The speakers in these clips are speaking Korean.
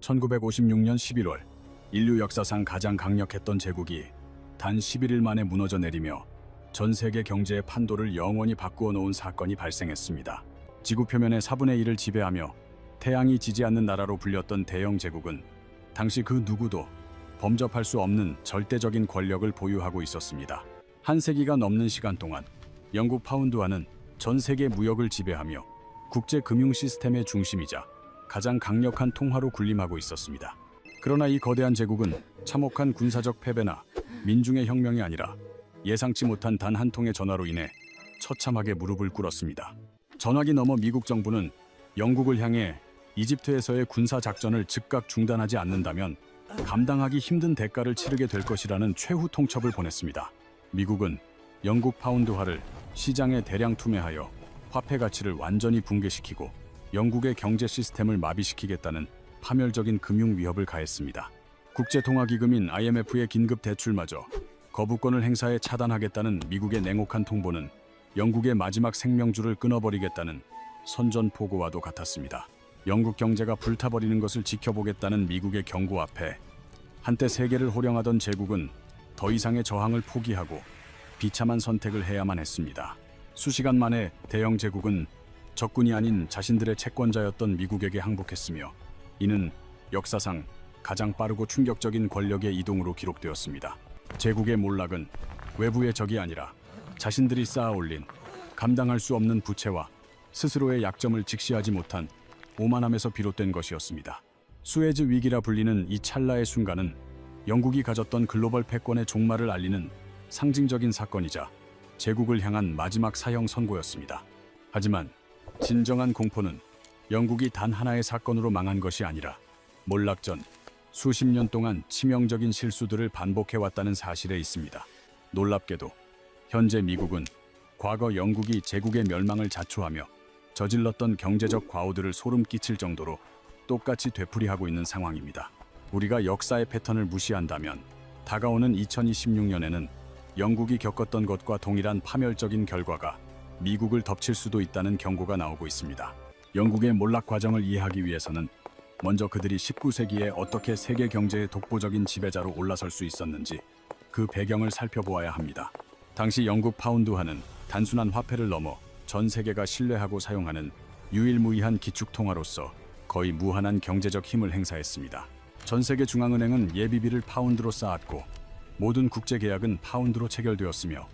1956년 11월 인류 역사상 가장 강력했던 제국이 단 11일 만에 무너져 내리며 전 세계 경제의 판도를 영원히 바꾸어 놓은 사건이 발생했습니다. 지구 표면의 4분의 1을 지배하며 태양이 지지 않는 나라로 불렸던 대영 제국은 당시 그 누구도 범접할 수 없는 절대적인 권력을 보유하고 있었습니다. 한 세기가 넘는 시간 동안 영국 파운드화는 전 세계 무역을 지배하며 국제 금융 시스템의 중심이자 가장 강력한 통화로 군림하고 있었습니다. 그러나 이 거대한 제국은 참혹한 군사적 패배나 민중의 혁명이 아니라 예상치 못한 단 한 통의 전화로 인해 처참하게 무릎을 꿇었습니다. 전화기 너머 미국 정부는 영국을 향해 이집트에서의 군사 작전을 즉각 중단하지 않는다면 감당하기 힘든 대가를 치르게 될 것이라는 최후 통첩을 보냈습니다. 미국은 영국 파운드화를 시장에 대량 투매하여 화폐 가치를 완전히 붕괴시키고 영국의 경제 시스템을 마비시키겠다는 파멸적인 금융 위협을 가했습니다. 국제통화기금인 IMF의 긴급 대출마저 거부권을 행사해 차단하겠다는 미국의 냉혹한 통보는 영국의 마지막 생명줄을 끊어버리겠다는 선전포고와도 같았습니다. 영국 경제가 불타버리는 것을 지켜보겠다는 미국의 경고 앞에 한때 세계를 호령하던 제국은 더 이상의 저항을 포기하고 비참한 선택을 해야만 했습니다. 수시간 만에 대영 제국은 적군이 아닌 자신들의 채권자였던 미국에게 항복했으며 이는 역사상 가장 빠르고 충격적인 권력의 이동으로 기록되었습니다. 제국의 몰락은 외부의 적이 아니라 자신들이 쌓아올린 감당할 수 없는 부채와 스스로의 약점을 직시하지 못한 오만함에서 비롯된 것이었습니다. 수에즈 위기라 불리는 이 찰나의 순간은 영국이 가졌던 글로벌 패권의 종말을 알리는 상징적인 사건이자 제국을 향한 마지막 사형 선고였습니다. 하지만 진정한 공포는 영국이 단 하나의 사건으로 망한 것이 아니라 몰락 전 수십 년 동안 치명적인 실수들을 반복해왔다는 사실에 있습니다. 놀랍게도 현재 미국은 과거 영국이 제국의 멸망을 자초하며 저질렀던 경제적 과오들을 소름 끼칠 정도로 똑같이 되풀이하고 있는 상황입니다. 우리가 역사의 패턴을 무시한다면 다가오는 2026년에는 영국이 겪었던 것과 동일한 파멸적인 결과가 미국을 덮칠 수도 있다는 경고가 나오고 있습니다. 영국의 몰락 과정을 이해하기 위해서는 먼저 그들이 19세기에 어떻게 세계 경제의 독보적인 지배자로 올라설 수 있었는지 그 배경을 살펴보아야 합니다. 당시 영국 파운드화는 단순한 화폐를 넘어 전 세계가 신뢰하고 사용하는 유일무이한 기축통화로서 거의 무한한 경제적 힘을 행사했습니다. 전 세계 중앙은행은 예비비를 파운드로 쌓았고 모든 국제계약은 파운드로 체결되었으며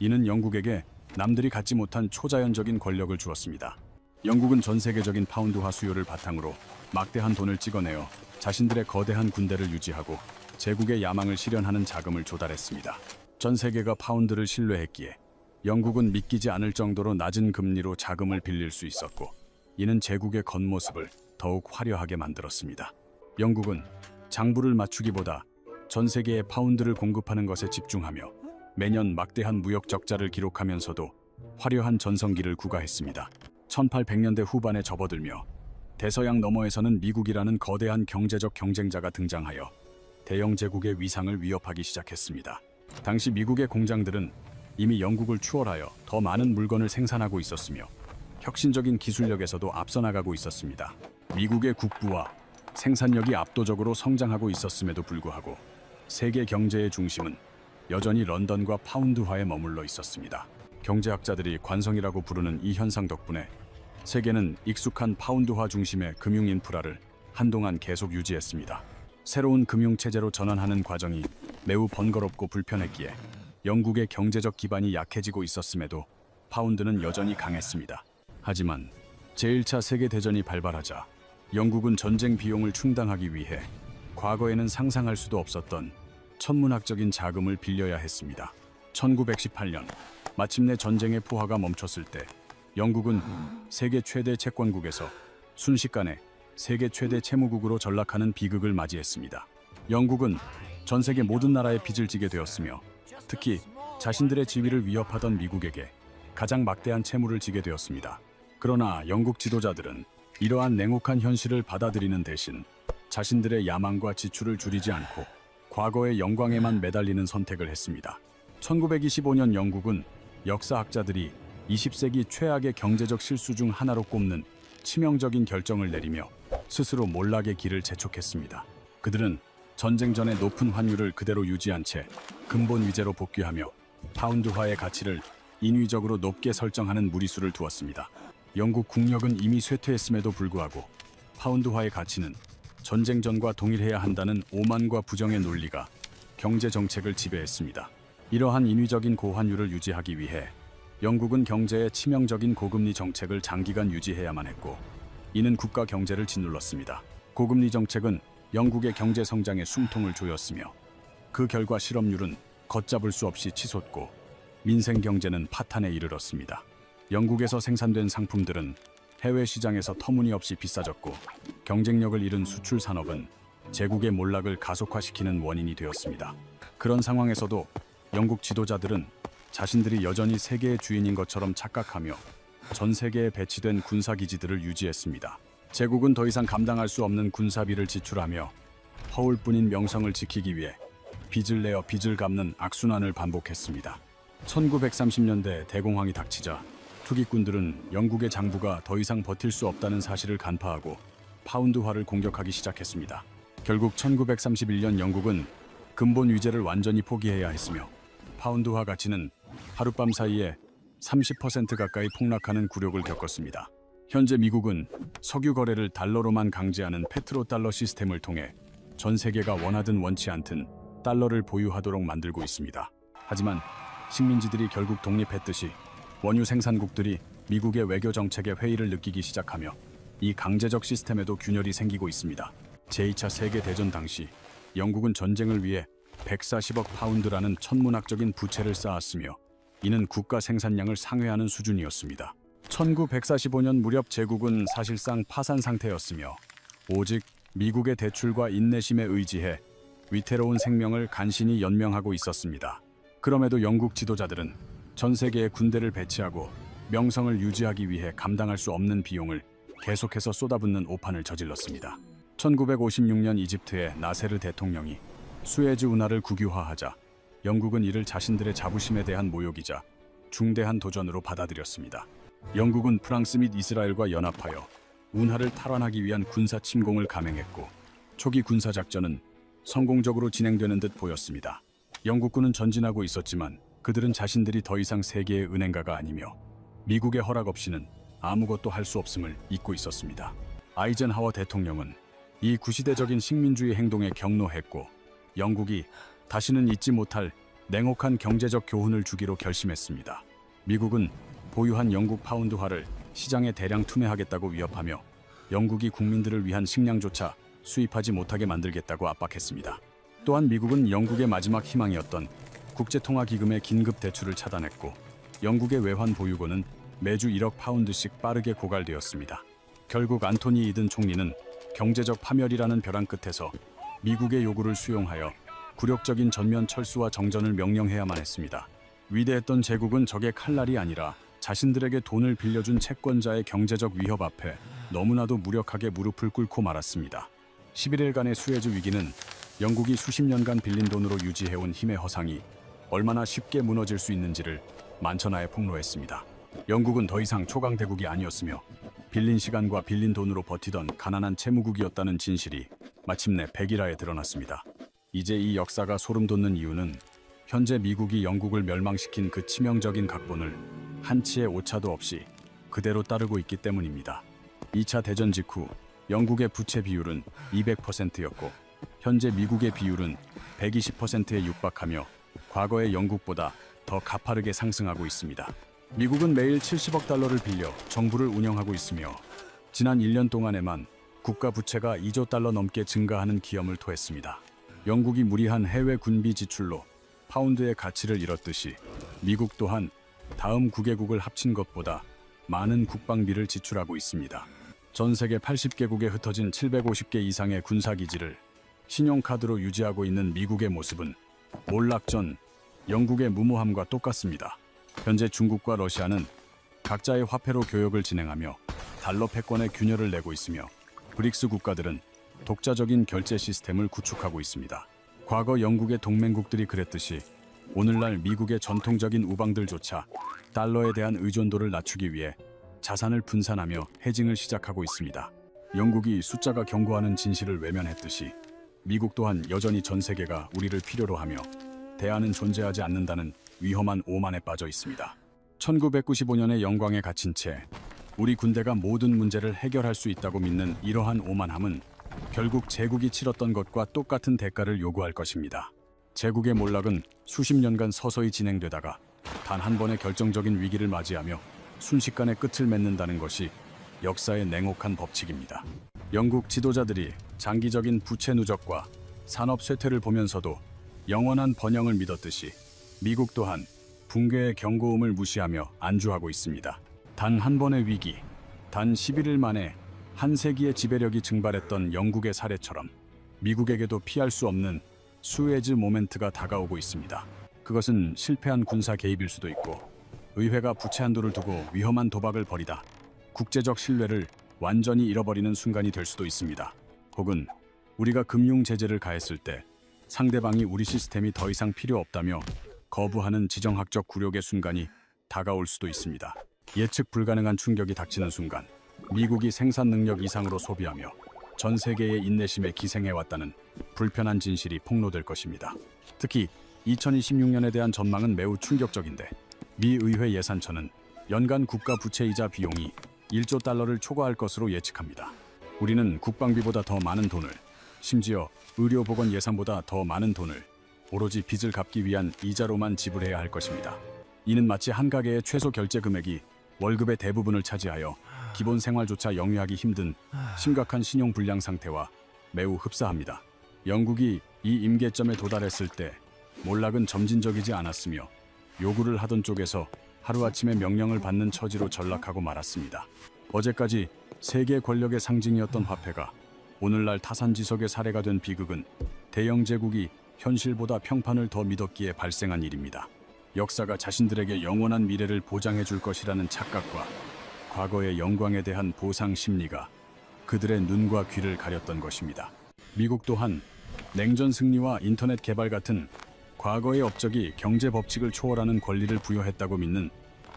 이는 영국에게 남들이 갖지 못한 초자연적인 권력을 주었습니다. 영국은 전 세계적인 파운드화 수요를 바탕으로 막대한 돈을 찍어내어 자신들의 거대한 군대를 유지하고 제국의 야망을 실현하는 자금을 조달했습니다. 전 세계가 파운드를 신뢰했기에 영국은 믿기지 않을 정도로 낮은 금리로 자금을 빌릴 수 있었고 이는 제국의 겉모습을 더욱 화려하게 만들었습니다. 영국은 장부를 맞추기보다 전 세계에 파운드를 공급하는 것에 집중하며 매년 막대한 무역 적자를 기록하면서도 화려한 전성기를 구가했습니다. 1800년대 후반에 접어들며 대서양 너머에서는 미국이라는 거대한 경제적 경쟁자가 등장하여 대영 제국의 위상을 위협하기 시작했습니다. 당시 미국의 공장들은 이미 영국을 추월하여 더 많은 물건을 생산하고 있었으며 혁신적인 기술력에서도 앞서 나가고 있었습니다. 미국의 국부와 생산력이 압도적으로 성장하고 있었음에도 불구하고 세계 경제의 중심은 여전히 런던과 파운드화에 머물러 있었습니다. 경제학자들이 관성이라고 부르는 이 현상 덕분에 세계는 익숙한 파운드화 중심의 금융 인프라를 한동안 계속 유지했습니다. 새로운 금융체제로 전환하는 과정이 매우 번거롭고 불편했기에 영국의 경제적 기반이 약해지고 있었음에도 파운드는 여전히 강했습니다. 하지만 제1차 세계대전이 발발하자 영국은 전쟁 비용을 충당하기 위해 과거에는 상상할 수도 없었던 천문학적인 자금을 빌려야 했습니다. 1918년 마침내 전쟁의 포화가 멈췄을 때 영국은 세계 최대 채권국에서 순식간에 세계 최대 채무국으로 전락하는 비극을 맞이했습니다. 영국은 전 세계 모든 나라에 빚을 지게 되었으며 특히 자신들의 지위를 위협하던 미국에게 가장 막대한 채무를 지게 되었습니다. 그러나 영국 지도자들은 이러한 냉혹한 현실을 받아들이는 대신 자신들의 야망과 지출을 줄이지 않고 과거의 영광에만 매달리는 선택을 했습니다. 1925년 영국은 역사학자들이 20세기 최악의 경제적 실수 중 하나로 꼽는 치명적인 결정을 내리며 스스로 몰락의 길을 재촉했습니다. 그들은 전쟁 전의 높은 환율을 그대로 유지한 채 근본 위제로 복귀하며 파운드화의 가치를 인위적으로 높게 설정하는 무리수를 두었습니다. 영국 국력은 이미 쇠퇴했음에도 불구하고 파운드화의 가치는 전쟁 전과 동일해야 한다는 오만과 부정의 논리가 경제 정책을 지배했습니다. 이러한 인위적인 고환율을 유지하기 위해 영국은 경제에 치명적인 고금리 정책을 장기간 유지해야만 했고, 이는 국가 경제를 짓눌렀습니다. 고금리 정책은 영국의 경제 성장에 숨통을 조였으며 그 결과 실업률은 걷잡을 수 없이 치솟고 민생 경제는 파탄에 이르렀습니다. 영국에서 생산된 상품들은 해외 시장에서 터무니없이 비싸졌고, 경쟁력을 잃은 수출 산업은 제국의 몰락을 가속화시키는 원인이 되었습니다. 그런 상황에서도 영국 지도자들은 자신들이 여전히 세계의 주인인 것처럼 착각하며 전 세계에 배치된 군사기지들을 유지했습니다. 제국은 더 이상 감당할 수 없는 군사비를 지출하며 허울뿐인 명성을 지키기 위해 빚을 내어 빚을 갚는 악순환을 반복했습니다. 1930년대 대공황이 닥치자 투기꾼들은 영국의 장부가 더 이상 버틸 수 없다는 사실을 간파하고 파운드화를 공격하기 시작했습니다. 결국 1931년 영국은 근본 위제를 완전히 포기해야 했으며 파운드화 가치는 하룻밤 사이에 30% 가까이 폭락하는 굴욕을 겪었습니다. 현재 미국은 석유 거래를 달러로만 강제하는 페트로달러 시스템을 통해 전 세계가 원하든 원치 않든 달러를 보유하도록 만들고 있습니다. 하지만 식민지들이 결국 독립했듯이 원유 생산국들이 미국의 외교 정책에 회의를 느끼기 시작하며 이 강제적 시스템에도 균열이 생기고 있습니다. 제2차 세계대전 당시 영국은 전쟁을 위해 140억 파운드라는 천문학적인 부채를 쌓았으며 이는 국가 생산량을 상회하는 수준이었습니다. 1945년 무렵 제국은 사실상 파산 상태였으며 오직 미국의 대출과 인내심에 의지해 위태로운 생명을 간신히 연명하고 있었습니다. 그럼에도 영국 지도자들은 전 세계에 군대를 배치하고 명성을 유지하기 위해 감당할 수 없는 비용을 계속해서 쏟아붓는 오판을 저질렀습니다. 1956년 이집트의 나세르 대통령이 수에즈 운하를 국유화하자 영국은 이를 자신들의 자부심에 대한 모욕이자 중대한 도전으로 받아들였습니다. 영국은 프랑스 및 이스라엘과 연합하여 운하를 탈환하기 위한 군사 침공을 감행했고 초기 군사 작전은 성공적으로 진행되는 듯 보였습니다. 영국군은 전진하고 있었지만 그들은 자신들이 더 이상 세계의 은행가가 아니며 미국의 허락 없이는 아무것도 할 수 없음을 잊고 있었습니다. 아이젠하워 대통령은 이 구시대적인 식민주의 행동에 경노했고 영국이 다시는 잊지 못할 냉혹한 경제적 교훈을 주기로 결심했습니다. 미국은 보유한 영국 파운드화를 시장에 대량 투매하겠다고 위협하며 영국이 국민들을 위한 식량조차 수입하지 못하게 만들겠다고 압박했습니다. 또한 미국은 영국의 마지막 희망이었던 국제통화기금의 긴급 대출을 차단했고 영국의 외환 보유고는 매주 1억 파운드씩 빠르게 고갈되었습니다. 결국 안토니 이든 총리는 경제적 파멸이라는 벼랑 끝에서 미국의 요구를 수용하여 굴욕적인 전면 철수와 정전을 명령해야만 했습니다. 위대했던 제국은 적의 칼날이 아니라 자신들에게 돈을 빌려준 채권자의 경제적 위협 앞에 너무나도 무력하게 무릎을 꿇고 말았습니다. 11일간의 수에즈 위기는 영국이 수십 년간 빌린 돈으로 유지해온 힘의 허상이 얼마나 쉽게 무너질 수 있는지를 만천하에 폭로했습니다. 영국은 더 이상 초강대국이 아니었으며 빌린 시간과 빌린 돈으로 버티던 가난한 채무국이었다는 진실이 마침내 백일하에 드러났습니다. 이제 이 역사가 소름 돋는 이유는 현재 미국이 영국을 멸망시킨 그 치명적인 각본을 한치의 오차도 없이 그대로 따르고 있기 때문입니다. 2차 대전 직후 영국의 부채 비율은 200%였고 현재 미국의 비율은 120%에 육박하며 과거의 영국보다 더 가파르게 상승하고 있습니다. 미국은 매일 70억 달러를 빌려 정부를 운영하고 있으며 지난 1년 동안에만 국가 부채가 2조 달러 넘게 증가하는 기염을 토했습니다. 영국이 무리한 해외 군비 지출로 파운드의 가치를 잃었듯이 미국 또한 다음 9개국을 합친 것보다 많은 국방비를 지출하고 있습니다. 전 세계 80개국에 흩어진 750개 이상의 군사기지를 신용카드로 유지하고 있는 미국의 모습은 몰락 전 영국의 무모함과 똑같습니다. 현재 중국과 러시아는 각자의 화폐로 교역을 진행하며 달러 패권에 균열을 내고 있으며 브릭스 국가들은 독자적인 결제 시스템을 구축하고 있습니다. 과거 영국의 동맹국들이 그랬듯이 오늘날 미국의 전통적인 우방들조차 달러에 대한 의존도를 낮추기 위해 자산을 분산하며 헤징을 시작하고 있습니다. 영국이 숫자가 경고하는 진실을 외면했듯이 미국 또한 여전히 전 세계가 우리를 필요로 하며 대안은 존재하지 않는다는 위험한 오만에 빠져 있습니다. 1995년의 영광에 갇힌 채 우리 군대가 모든 문제를 해결할 수 있다고 믿는 이러한 오만함은 결국 제국이 치렀던 것과 똑같은 대가를 요구할 것입니다. 제국의 몰락은 수십 년간 서서히 진행되다가 단 한 번의 결정적인 위기를 맞이하며 순식간에 끝을 맺는다는 것이 역사의 냉혹한 법칙입니다. 영국 지도자들이 장기적인 부채 누적과 산업 쇠퇴를 보면서도 영원한 번영을 믿었듯이 미국 또한 붕괴의 경고음을 무시하며 안주하고 있습니다. 단 한 번의 위기, 단 11일 만에 한 세기의 지배력이 증발했던 영국의 사례처럼 미국에게도 피할 수 없는 수에즈 모멘트가 다가오고 있습니다. 그것은 실패한 군사 개입일 수도 있고 의회가 부채 한도를 두고 위험한 도박을 벌이다 국제적 신뢰를 완전히 잃어버리는 순간이 될 수도 있습니다. 혹은 우리가 금융 제재를 가했을 때 상대방이 우리 시스템이 더 이상 필요 없다며 거부하는 지정학적 굴욕의 순간이 다가올 수도 있습니다. 예측 불가능한 충격이 닥치는 순간 미국이 생산 능력 이상으로 소비하며 전 세계의 인내심에 기생해왔다는 불편한 진실이 폭로될 것입니다. 특히 2026년에 대한 전망은 매우 충격적인데 미 의회 예산처는 연간 국가 부채이자 비용이 1조 달러를 초과할 것으로 예측합니다. 우리는 국방비보다 더 많은 돈을, 심지어 의료보건 예산보다 더 많은 돈을 오로지 빚을 갚기 위한 이자로만 지불해야 할 것입니다. 이는 마치 한 가게의 최소 결제 금액이 월급의 대부분을 차지하여 기본 생활조차 영위하기 힘든 심각한 신용 불량 상태와 매우 흡사합니다. 영국이 이 임계점에 도달했을 때 몰락은 점진적이지 않았으며 요구를 하던 쪽에서 하루아침에 명령을 받는 처지로 전락하고 말았습니다. 어제까지 세계 권력의 상징이었던 화폐가 오늘날 타산지석의 사례가 된 비극은 대영 제국이 현실보다 평판을 더 믿었기에 발생한 일입니다. 역사가 자신들에게 영원한 미래를 보장해 줄 것이라는 착각과 과거의 영광에 대한 보상 심리가 그들의 눈과 귀를 가렸던 것입니다. 미국 또한 냉전 승리와 인터넷 개발 같은 과거의 업적이 경제 법칙을 초월하는 권리를 부여했다고 믿는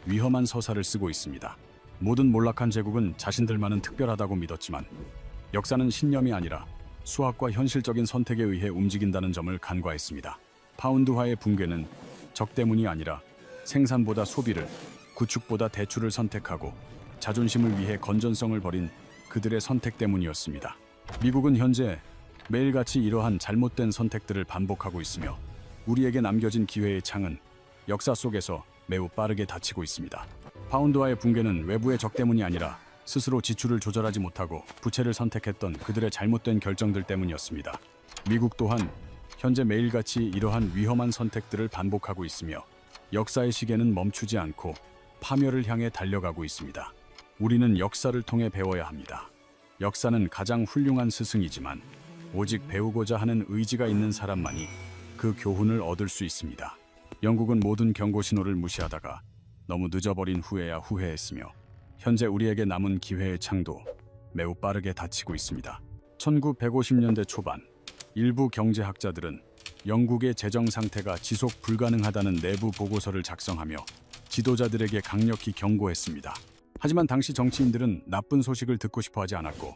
위험한 서사를 쓰고 있습니다. 모든 몰락한 제국은 자신들만은 특별하다고 믿었지만 역사는 신념이 아니라 수학과 현실적인 선택에 의해 움직인다는 점을 간과했습니다. 파운드화의 붕괴는 적 때문이 아니라 생산보다 소비를, 구축보다 대출을 선택하고 자존심을 위해 건전성을 버린 그들의 선택 때문이었습니다. 미국은 현재 매일같이 이러한 잘못된 선택들을 반복하고 있으며 우리에게 남겨진 기회의 창은 역사 속에서 매우 빠르게 닫히고 있습니다. 파운드화의 붕괴는 외부의 적 때문이 아니라 스스로 지출을 조절하지 못하고 부채를 선택했던 그들의 잘못된 결정들 때문이었습니다. 미국 또한 현재 매일같이 이러한 위험한 선택들을 반복하고 있으며 역사의 시계는 멈추지 않고 파멸을 향해 달려가고 있습니다. 우리는 역사를 통해 배워야 합니다. 역사는 가장 훌륭한 스승이지만 오직 배우고자 하는 의지가 있는 사람만이 그 교훈을 얻을 수 있습니다. 영국은 모든 경고 신호를 무시하다가 너무 늦어버린 후에야 후회했으며 현재 우리에게 남은 기회의 창도 매우 빠르게 닫히고 있습니다. 1950년대 초반 일부 경제학자들은 영국의 재정 상태가 지속 불가능하다는 내부 보고서를 작성하며 지도자들에게 강력히 경고했습니다. 하지만 당시 정치인들은 나쁜 소식을 듣고 싶어 하지 않았고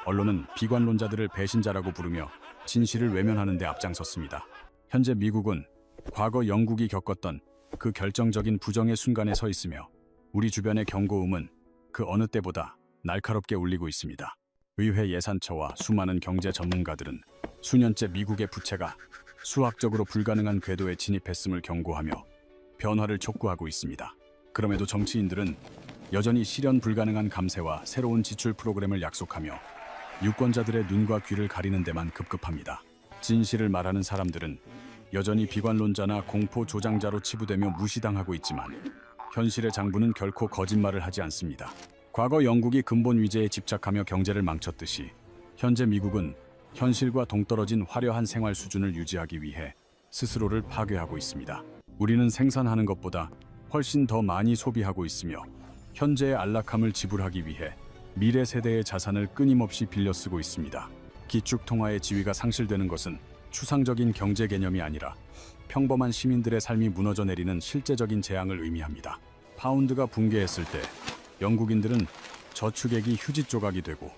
언론은 비관론자들을 배신자라고 부르며 진실을 외면하는 데 앞장섰습니다. 현재 미국은 과거 영국이 겪었던 그 결정적인 부정의 순간에 서 있으며 우리 주변의 경고음은 그 어느 때보다 날카롭게 울리고 있습니다. 의회 예산처와 수많은 경제 전문가들은 수년째 미국의 부채가 수학적으로 불가능한 궤도에 진입했음을 경고하며 변화를 촉구하고 있습니다. 그럼에도 정치인들은 여전히 실현 불가능한 감세와 새로운 지출 프로그램을 약속하며 유권자들의 눈과 귀를 가리는 데만 급급합니다. 진실을 말하는 사람들은 여전히 비관론자나 공포 조장자로 치부되며 무시당하고 있지만 현실의 장부는 결코 거짓말을 하지 않습니다. 과거 영국이 근본 위제에 집착하며 경제를 망쳤듯이 현재 미국은 현실과 동떨어진 화려한 생활 수준을 유지하기 위해 스스로를 파괴하고 있습니다. 우리는 생산하는 것보다 훨씬 더 많이 소비하고 있으며 현재의 안락함을 지불하기 위해 미래 세대의 자산을 끊임없이 빌려 쓰고 있습니다. 기축통화의 지위가 상실되는 것은 추상적인 경제 개념이 아니라 평범한 시민들의 삶이 무너져 내리는 실제적인 재앙을 의미합니다. 파운드가 붕괴했을 때 영국인들은 저축액이 휴지 조각이 되고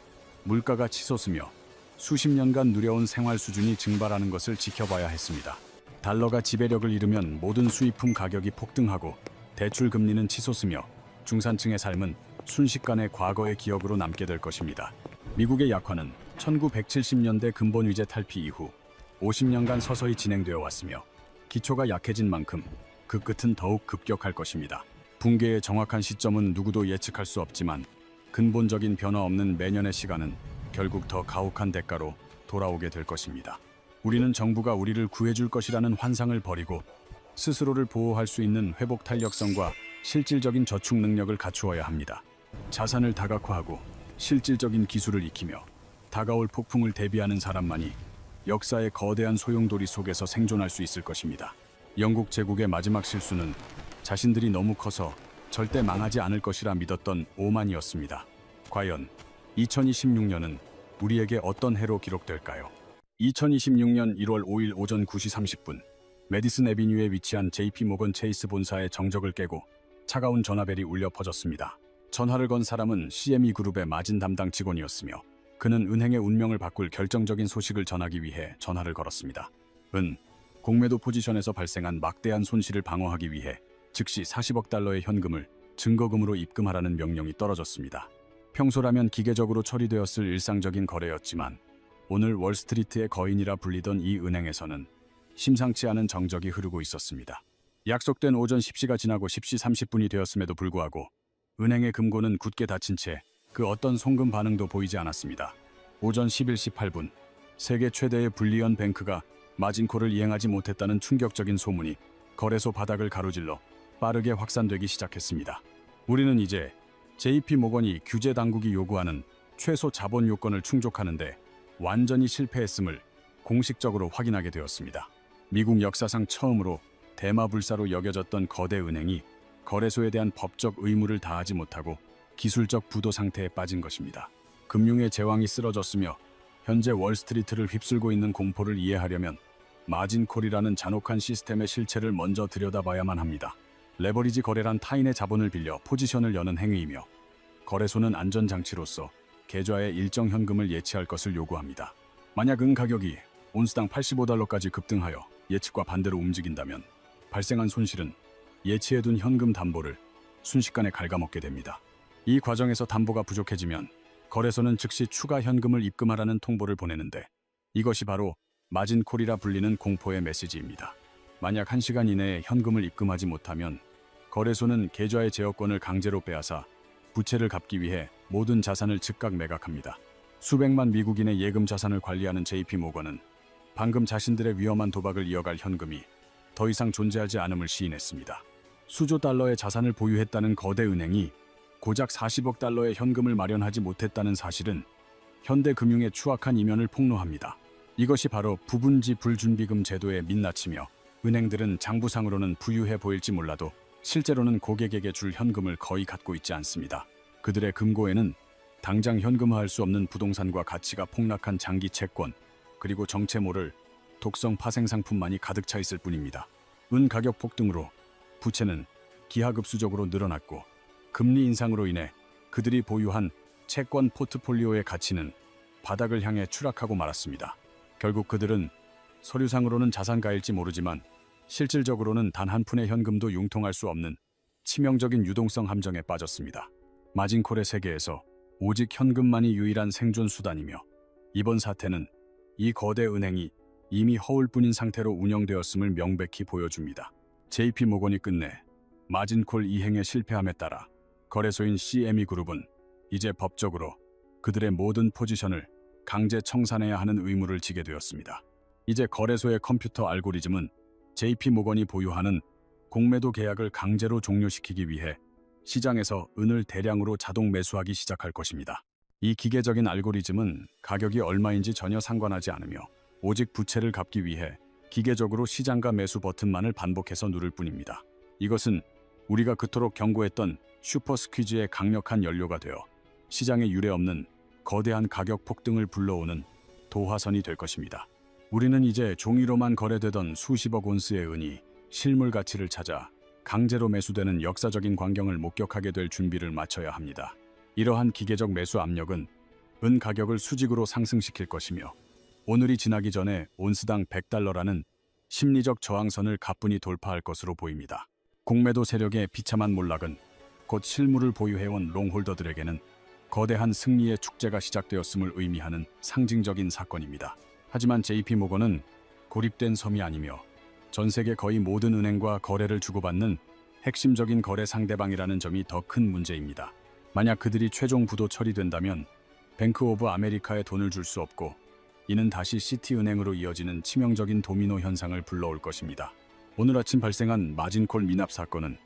물가가 치솟으며 수십 년간 누려온 생활 수준이 증발하는 것을 지켜봐야 했습니다. 달러가 지배력을 잃으면 모든 수입품 가격이 폭등하고 대출 금리는 치솟으며 중산층의 삶은 순식간에 과거의 기억으로 남게 될 것입니다. 미국의 약화는 1970년대 근본 위제 탈피 이후 50년간 서서히 진행되어 왔으며 기초가 약해진 만큼 그 끝은 더욱 급격할 것입니다. 붕괴의 정확한 시점은 누구도 예측할 수 없지만 근본적인 변화 없는 매년의 시간은 결국 더 가혹한 대가로 돌아오게 될 것입니다. 우리는 정부가 우리를 구해줄 것이라는 환상을 버리고 스스로를 보호할 수 있는 회복 탄력성과 실질적인 저축 능력을 갖추어야 합니다. 자산을 다각화하고 실질적인 기술을 익히며 다가올 폭풍을 대비하는 사람만이 역사의 거대한 소용돌이 속에서 생존할 수 있을 것입니다. 영국 제국의 마지막 실수는 자신들이 너무 커서 절대 망하지 않을 것이라 믿었던 오만이었습니다. 과연 2026년은 우리에게 어떤 해로 기록될까요? 2026년 1월 5일 오전 9시 30분 메디슨 애비뉴에 위치한 JP 모건 체이스 본사의 정적을 깨고 차가운 전화벨이 울려 퍼졌습니다. 전화를 건 사람은 CME 그룹의 마진 담당 직원이었으며 그는 은행의 운명을 바꿀 결정적인 소식을 전하기 위해 전화를 걸었습니다. 공매도 포지션에서 발생한 막대한 손실을 방어하기 위해 즉시 40억 달러의 현금을 증거금으로 입금하라는 명령이 떨어졌습니다. 평소라면 기계적으로 처리되었을 일상적인 거래였지만 오늘 월스트리트의 거인이라 불리던 이 은행에서는 심상치 않은 정적이 흐르고 있었습니다. 약속된 오전 10시가 지나고 10시 30분이 되었음에도 불구하고 은행의 금고는 굳게 닫힌 채 그 어떤 송금 반응도 보이지 않았습니다. 오전 11시 8분 세계 최대의 불리언 뱅크가 마진콜을 이행하지 못했다는 충격적인 소문이 거래소 바닥을 가로질러 빠르게 확산되기 시작했습니다. 우리는 이제 JP 모건이 규제 당국이 요구하는 최소 자본 요건을 충족하는데 완전히 실패했음을 공식적으로 확인하게 되었습니다. 미국 역사상 처음으로 대마불사로 여겨졌던 거대 은행이 거래소에 대한 법적 의무를 다하지 못하고 기술적 부도 상태에 빠진 것입니다. 금융의 제왕이 쓰러졌으며 현재 월스트리트를 휩쓸고 있는 공포를 이해하려면 마진콜이라는 잔혹한 시스템의 실체를 먼저 들여다봐야만 합니다. 레버리지 거래란 타인의 자본을 빌려 포지션을 여는 행위이며 거래소는 안전장치로서 계좌에 일정 현금을 예치할 것을 요구합니다. 만약 은 가격이 온스당 85달러까지 급등하여 예측과 반대로 움직인다면 발생한 손실은 예치해둔 현금 담보를 순식간에 갉아먹게 됩니다. 이 과정에서 담보가 부족해지면 거래소는 즉시 추가 현금을 입금하라는 통보를 보내는데 이것이 바로 마진콜이라 불리는 공포의 메시지입니다. 만약 1시간 이내에 현금을 입금하지 못하면 거래소는 계좌의 제어권을 강제로 빼앗아 부채를 갚기 위해 모든 자산을 즉각 매각합니다. 수백만 미국인의 예금 자산을 관리하는 JP 모건은 방금 자신들의 위험한 도박을 이어갈 현금이 더 이상 존재하지 않음을 시인했습니다. 수조 달러의 자산을 보유했다는 거대 은행이 고작 40억 달러의 현금을 마련하지 못했다는 사실은 현대 금융의 추악한 이면을 폭로합니다. 이것이 바로 부분지 불준비금 제도의 민낯이며 은행들은 장부상으로는 부유해 보일지 몰라도 실제로는 고객에게 줄 현금을 거의 갖고 있지 않습니다. 그들의 금고에는 당장 현금화할 수 없는 부동산과 가치가 폭락한 장기 채권, 그리고 정체 모를 독성 파생 상품만이 가득 차 있을 뿐입니다. 은 가격 폭등으로 부채는 기하급수적으로 늘어났고 금리 인상으로 인해 그들이 보유한 채권 포트폴리오의 가치는 바닥을 향해 추락하고 말았습니다. 결국 그들은 서류상으로는 자산가일지 모르지만 실질적으로는 단 한 푼의 현금도 융통할 수 없는 치명적인 유동성 함정에 빠졌습니다. 마진콜의 세계에서 오직 현금만이 유일한 생존 수단이며 이번 사태는 이 거대 은행이 이미 허울뿐인 상태로 운영되었음을 명백히 보여줍니다. JP 모건이 끝내 마진콜 이행에 실패함에 따라 거래소인 CME 그룹은 이제 법적으로 그들의 모든 포지션을 강제 청산해야 하는 의무를 지게 되었습니다. 이제 거래소의 컴퓨터 알고리즘은 JP 모건이 보유하는 공매도 계약을 강제로 종료시키기 위해 시장에서 은을 대량으로 자동 매수하기 시작할 것입니다. 이 기계적인 알고리즘은 가격이 얼마인지 전혀 상관하지 않으며 오직 부채를 갚기 위해 기계적으로 시장가 매수 버튼만을 반복해서 누를 뿐입니다. 이것은 우리가 그토록 경고했던 슈퍼 스퀴즈의 강력한 연료가 되어 시장에 유례없는 거대한 가격 폭등을 불러오는 도화선이 될 것입니다. 우리는 이제 종이로만 거래되던 수십억 온스의 은이 실물 가치를 찾아 강제로 매수되는 역사적인 광경을 목격하게 될 준비를 마쳐야 합니다. 이러한 기계적 매수 압력은 은 가격을 수직으로 상승시킬 것이며 오늘이 지나기 전에 온스당 100달러라는 심리적 저항선을 가뿐히 돌파할 것으로 보입니다. 공매도 세력의 비참한 몰락은 곧 실물을 보유해온 롱홀더들에게는 거대한 승리의 축제가 시작되었음을 의미하는 상징적인 사건입니다. 하지만 JP모건은 고립된 섬이 아니며 전 세계 거의 모든 은행과 거래를 주고받는 핵심적인 거래 상대방이라는 점이 더 큰 문제입니다. 만약 그들이 최종 부도 처리된다면 뱅크 오브 아메리카에 돈을 줄 수 없고 이는 다시 시티은행으로 이어지는 치명적인 도미노 현상을 불러올 것입니다. 오늘 아침 발생한 마진콜 미납 사건은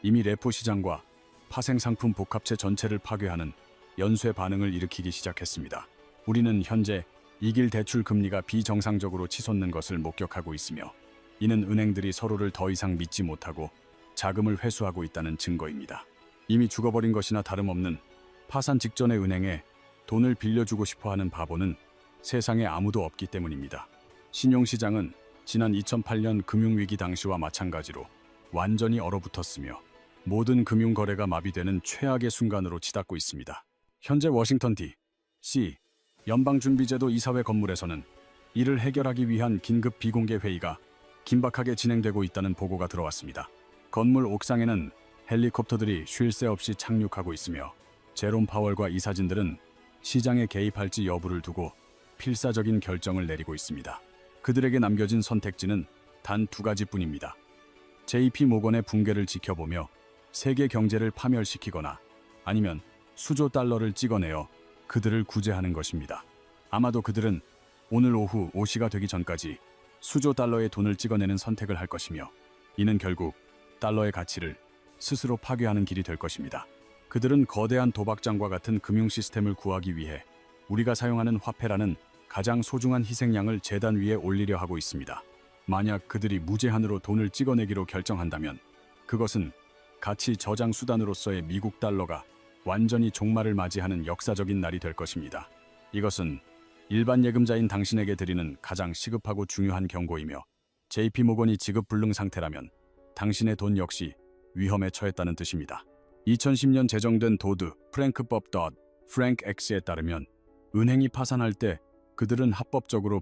이미 레포 시장과 파생상품 복합체 전체를 파괴하는 연쇄 반응을 일으키기 시작했습니다. 우리는 현재 이길 대출 금리가 비정상적으로 치솟는 것을 목격하고 있으며 이는 은행들이 서로를 더 이상 믿지 못하고 자금을 회수하고 있다는 증거입니다. 이미 죽어버린 것이나 다름없는 파산 직전의 은행에 돈을 빌려주고 싶어하는 바보는 세상에 아무도 없기 때문입니다. 신용시장은 지난 2008년 금융위기 당시와 마찬가지로 완전히 얼어붙었으며 모든 금융거래가 마비되는 최악의 순간으로 치닫고 있습니다. 현재 워싱턴 D.C. 연방준비제도 이사회 건물에서는 이를 해결하기 위한 긴급 비공개 회의가 긴박하게 진행되고 있다는 보고가 들어왔습니다. 건물 옥상에는 헬리콥터들이 쉴 새 없이 착륙하고 있으며 제롬 파월과 이사진들은 시장에 개입할지 여부를 두고 필사적인 결정을 내리고 있습니다. 그들에게 남겨진 선택지는 단 두 가지뿐입니다. JP모건의 붕괴를 지켜보며 세계 경제를 파멸시키거나 아니면 수조 달러를 찍어내어 그들을 구제하는 것입니다. 아마도 그들은 오늘 오후 5시가 되기 전까지 수조 달러의 돈을 찍어내는 선택을 할 것이며 이는 결국 달러의 가치를 스스로 파괴하는 길이 될 것입니다. 그들은 거대한 도박장과 같은 금융 시스템을 구하기 위해 우리가 사용하는 화폐라는 가장 소중한 희생양을 제단 위에 올리려 하고 있습니다. 만약 그들이 무제한으로 돈을 찍어내기로 결정한다면 그것은 가치 저장 수단으로서의 미국 달러가 완전히 종말을 맞이하는 역사적인 날이 될 것입니다. 이것은 일반 예금자인 당신에게 드리는 가장 시급하고 중요한 경고이며 JP모건이 지급불능 상태라면 당신의 돈 역시 위험에 처했다는 뜻입니다. 2010년 제정된 도드 프랭크법 덧 프랭크 X에 따르면 은행이 파산할 때 그들은 합법적으로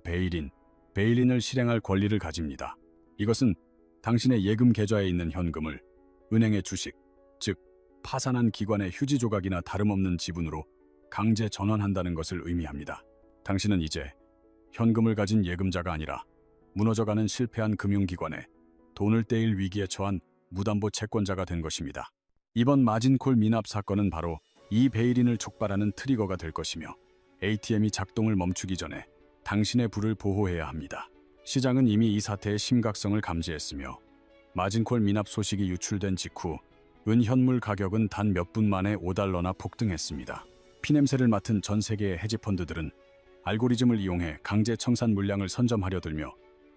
베일인을 실행할 권리를 가집니다. 이것은 당신의 예금 계좌에 있는 현금을 은행의 주식, 즉 파산한 기관의 휴지 조각이나 다름없는 지분으로 강제 전환한다는 것을 의미합니다. 당신은 이제 현금을 가진 예금자가 아니라 무너져가는 실패한 금융기관에 돈을 떼일 위기에 처한 무담보 채권자가 된 것입니다. 이번 마진콜 미납 사건은 바로 이 베일인을 촉발하는 트리거가 될 것이며 ATM이 작동을 멈추기 전에 당신의 부를 보호해야 합니다. 시장은 이미 이 사태의 심각성을 감지했으며 마진콜 미납 소식이 유출된 직후 은현물 가격은 단 몇 분 만에 5달러나 폭등했습니다. 피냄새를 맡은 전 세계의 헤지펀드들은 알고리즘을 이용해 강제 청산 물량을 선점하려 들며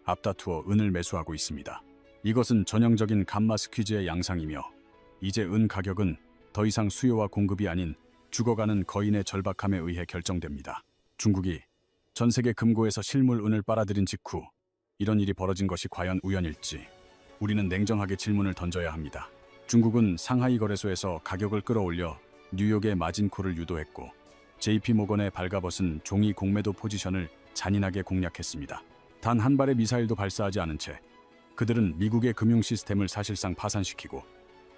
앞다투어 은을 매수하고 있습니다. 이것은 전형적인 감마 스퀴즈의 양상이며 이제 은 가격은 더 이상 수요와 공급이 아닌 죽어가는 거인의 절박함에 의해 결정됩니다. 중국이 전 세계 금고에서 실물 은을 빨아들인 직후 이런 일이 벌어진 것이 과연 우연일지 우리는 냉정하게 질문을 던져야 합니다. 중국은 상하이 거래소에서 가격을 끌어올려 뉴욕의 마진콜을 유도했고 JP모건의 발가벗은 종이 공매도 포지션을 잔인하게 공략했습니다. 단 한 발의 미사일도 발사하지 않은 채 그들은 미국의 금융 시스템을 사실상 파산시키고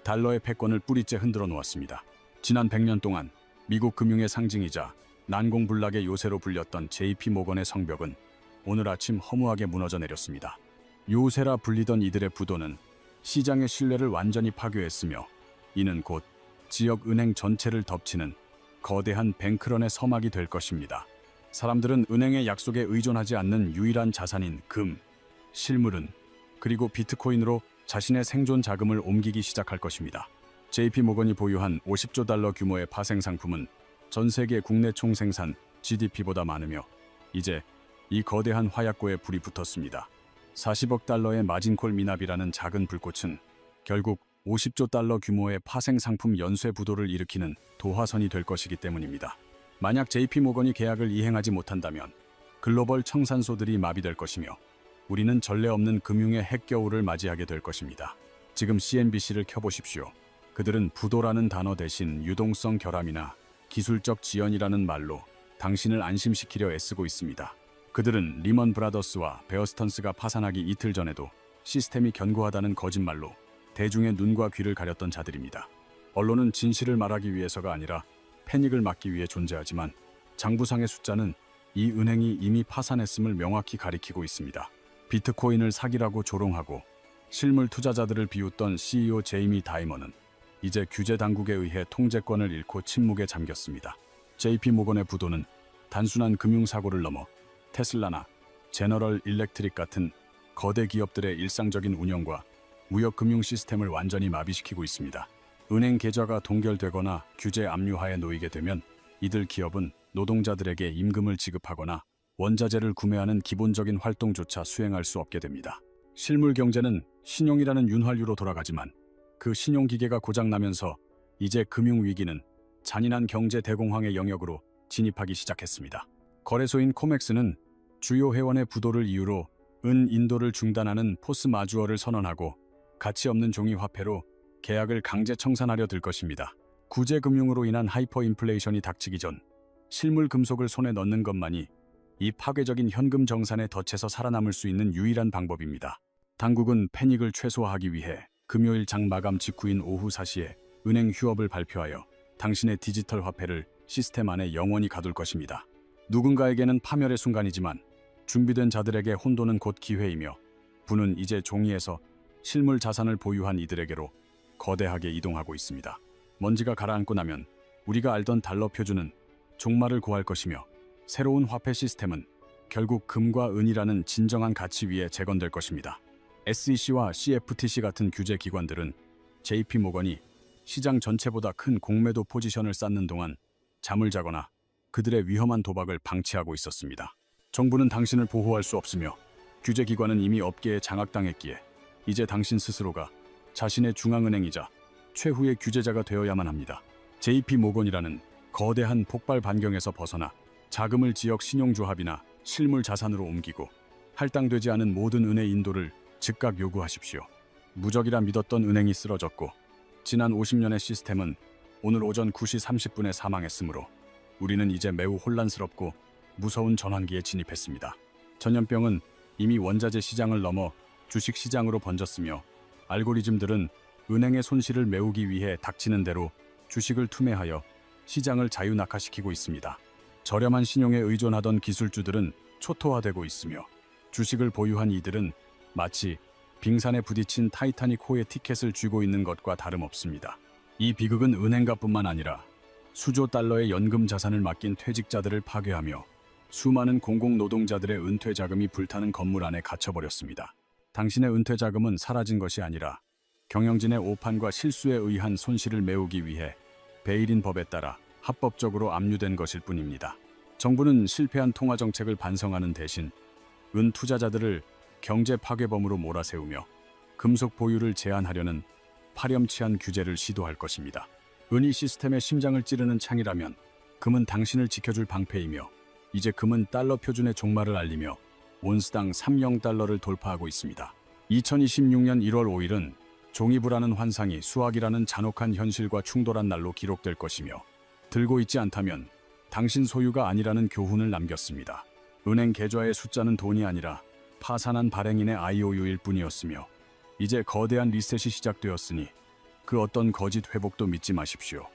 달러의 패권을 뿌리째 흔들어 놓았습니다. 지난 100년 동안 미국 금융의 상징이자 난공불락의 요새로 불렸던 JP모건의 성벽은 오늘 아침 허무하게 무너져 내렸습니다. 요새라 불리던 이들의 부도는 시장의 신뢰를 완전히 파괴했으며 이는 곧 지역 은행 전체를 덮치는 거대한 뱅크런의 서막이 될 것입니다. 사람들은 은행의 약속에 의존하지 않는 유일한 자산인 금, 실물은 그리고 비트코인으로 자신의 생존 자금을 옮기기 시작할 것입니다. JP모건이 보유한 50조 달러 규모의 파생 상품은 전 세계 국내 총생산 GDP보다 많으며 이제 이 거대한 화약고에 불이 붙었습니다. 40억 달러의 마진콜 미납이라는 작은 불꽃은 결국 50조 달러 규모의 파생 상품 연쇄 부도를 일으키는 도화선이 될 것이기 때문입니다. 만약 JP모건이 계약을 이행하지 못한다면 글로벌 청산소들이 마비될 것이며 우리는 전례 없는 금융의 핵겨울을 맞이하게 될 것입니다. 지금 CNBC를 켜보십시오. 그들은 부도라는 단어 대신 유동성 결함이나 기술적 지연이라는 말로 당신을 안심시키려 애쓰고 있습니다. 그들은 리먼 브라더스와 베어스턴스가 파산하기 이틀 전에도 시스템이 견고하다는 거짓말로 대중의 눈과 귀를 가렸던 자들입니다. 언론은 진실을 말하기 위해서가 아니라 패닉을 막기 위해 존재하지만 장부상의 숫자는 이 은행이 이미 파산했음을 명확히 가리키고 있습니다. 비트코인을 사기라고 조롱하고 실물 투자자들을 비웃던 CEO 제이미 다이머는 이제 규제 당국에 의해 통제권을 잃고 침묵에 잠겼습니다. JP 모건의 부도는 단순한 금융사고를 넘어 테슬라나 제너럴 일렉트릭 같은 거대 기업들의 일상적인 운영과 무역 금융 시스템을 완전히 마비시키고 있습니다. 은행 계좌가 동결되거나 규제 압류하에 놓이게 되면 이들 기업은 노동자들에게 임금을 지급하거나 원자재를 구매하는 기본적인 활동조차 수행할 수 없게 됩니다. 실물 경제는 신용이라는 윤활유로 돌아가지만 그 신용기계가 고장나면서 이제 금융위기는 잔인한 경제 대공황의 영역으로 진입하기 시작했습니다. 거래소인 코맥스는 주요 회원의 부도를 이유로 은 인도를 중단하는 포스 마주어를 선언하고 가치 없는 종이 화폐로 계약을 강제 청산하려 들 것입니다. 구제금융으로 인한 하이퍼 인플레이션이 닥치기 전 실물 금속을 손에 넣는 것만이 이 파괴적인 현금 정산에 덫에서 살아남을 수 있는 유일한 방법입니다. 당국은 패닉을 최소화하기 위해 금요일 장 마감 직후인 오후 4시에 은행 휴업을 발표하여 당신의 디지털 화폐를 시스템 안에 영원히 가둘 것입니다. 누군가에게는 파멸의 순간이지만 준비된 자들에게 혼돈은 곧 기회이며 부는 이제 종이에서 실물 자산을 보유한 이들에게로 거대하게 이동하고 있습니다. 먼지가 가라앉고 나면 우리가 알던 달러 표준은 종말을 고할 것이며 새로운 화폐 시스템은 결국 금과 은이라는 진정한 가치 위에 재건될 것입니다. SEC와 CFTC 같은 규제 기관들은 JP 모건이 시장 전체보다 큰 공매도 포지션을 쌓는 동안 잠을 자거나 그들의 위험한 도박을 방치하고 있었습니다. 정부는 당신을 보호할 수 없으며 규제기관은 이미 업계에 장악당했기에 이제 당신 스스로가 자신의 중앙은행이자 최후의 규제자가 되어야만 합니다. JP 모건이라는 거대한 폭발 반경에서 벗어나 자금을 지역 신용조합이나 실물 자산으로 옮기고 할당되지 않은 모든 은의 인도를 즉각 요구하십시오. 무적이라 믿었던 은행이 쓰러졌고 지난 50년의 시스템은 오늘 오전 9시 30분에 사망했으므로 우리는 이제 매우 혼란스럽고 무서운 전환기에 진입했습니다. 전염병은 이미 원자재 시장을 넘어 주식 시장으로 번졌으며 알고리즘들은 은행의 손실을 메우기 위해 닥치는 대로 주식을 투매하여 시장을 자유낙하시키고 있습니다. 저렴한 신용에 의존하던 기술주들은 초토화되고 있으며 주식을 보유한 이들은 마치 빙산에 부딪힌 타이타닉 호의 티켓을 쥐고 있는 것과 다름없습니다. 이 비극은 은행가뿐만 아니라 수조 달러의 연금 자산을 맡긴 퇴직자들을 파괴하며 수많은 공공노동자들의 은퇴 자금이 불타는 건물 안에 갇혀버렸습니다. 당신의 은퇴 자금은 사라진 것이 아니라 경영진의 오판과 실수에 의한 손실을 메우기 위해 베일인 법에 따라 합법적으로 압류된 것일 뿐입니다. 정부는 실패한 통화 정책을 반성하는 대신 은 투자자들을 경제 파괴범으로 몰아세우며 금속 보유를 제한하려는 파렴치한 규제를 시도할 것입니다. 은이 시스템의 심장을 찌르는 창이라면 금은 당신을 지켜줄 방패이며 이제 금은 달러 표준의 종말을 알리며 온스당 30달러를 돌파하고 있습니다. 2026년 1월 5일은 종이부라는 환상이 수학이라는 잔혹한 현실과 충돌한 날로 기록될 것이며 들고 있지 않다면 당신 소유가 아니라는 교훈을 남겼습니다. 은행 계좌의 숫자는 돈이 아니라 파산한 발행인의 IOU일 뿐이었으며 이제 거대한 리셋이 시작되었으니 그 어떤 거짓 회복도 믿지 마십시오.